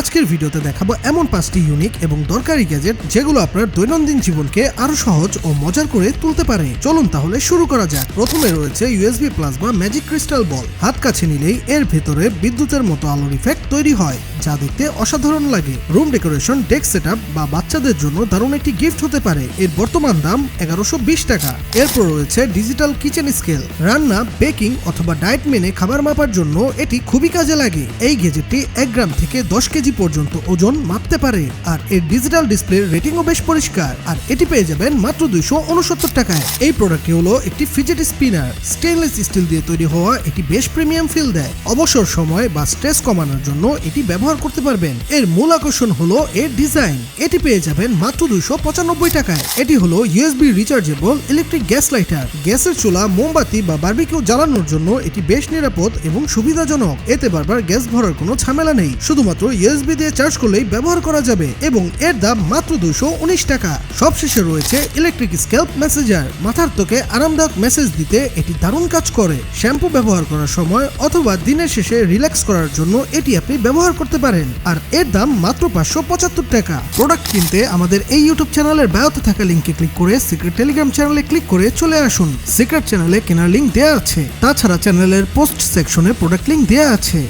আজকের ভিডিওতে দেখাবো এমন 5টি ইউনিক এবং দরকারি গ্যাজেট যেগুলো আপনার দৈনন্দিন জীবনকে আরো সহজ ও মজার করে তুলতে পারে। চলুন তাহলে শুরু করা যাক। প্রথমে রয়েছে ইউএসবি প্লাজমা ম্যাজিক ক্রিস্টাল বল। হাত কাছে নিলেই এর ভেতরে বিদ্যুতের মতো আলোর ইফেক্ট তৈরি হয়, যা দেখতে অসাধারণ লাগে। রুম ডেকোরেশন, ডেস্ক সেটআপ বা বাচ্চাদের জন্য দারুণ একটি গিফট হতে পারে। এর বর্তমান দাম 1120 টাকা। এরপর রয়েছে ডিজিটাল কিচেন স্কেল। রান্না, বেকিং অথবা ডায়েট মেনে খাবার মাপার জন্য এটি খুবই কাজে লাগে। এই গ্যাজেটটি 1 গ্রাম থেকে 10 কেজি পর্যন্ত ওজন মাপতে পারে, আর এর ডিজিটাল ডিসপ্লে রেটিংও বেশ পরিষ্কার। আর এটি পেয়ে যাবেন মাত্র 269 টাকায়। এই প্রোডাক্টটি হলো একটি ফিজেট স্পিনার। স্টেনলেস স্টিল দিয়ে তৈরি হওয়া এটি বেশ প্রিমিয়াম ফিল দেয়। অবসর সময় বা স্ট্রেস কমানোর জন্য এটি ব্যবহার করতে পারবেন। এর মূল আকর্ষণ হলো এর ডিজাইন। এটি পেয়ে যাবেন মাত্র 295 টাকায়। এটি হলো USB rechargeable electric gas lighter. গ্যাসের চুলা, মোমবাতি বা বারবিকিউ জ্বালানোর জন্য এটি বেশ নিরাপদ এবং সুবিধাজনক। এতে বারবার গ্যাস ভরার কোনো ঝামেলা নেই, শুধুমাত্র ইউএসবি দিয়ে চার্জ করলেই ব্যবহার করা যাবে এবং এর দাম মাত্র 219 টাকা। সবশেষে রয়েছে ইলেকট্রিক স্ক্যাল্প মেসেজার। মাথার ত্বকে আরামদায়ক মেসেজ দিতে এটি দারুণ কাজ করে। শ্যাম্পু ব্যবহার করার সময় অথবা দিনের শেষে রিল্যাক্স করার জন্য এটি আপনি ব্যবহার করতে পারেন, আর এর দাম মাত্র 575 টাকা। প্রোডাক্ট কিনতে আমাদের এই ইউটিউব চ্যানেলের বায়োতে থাকা লিংকে ক্লিক করে সিক্রেট টেলিগ্রাম চ্যানেলে ক্লিক করে চলে আসুন। সিক্রেট চ্যানেলে কেনার লিংক দেওয়া আছে। তাছাড়া চ্যানেলের পোস্ট সেকশনে প্রোডাক্ট লিংক দেওয়া আছে।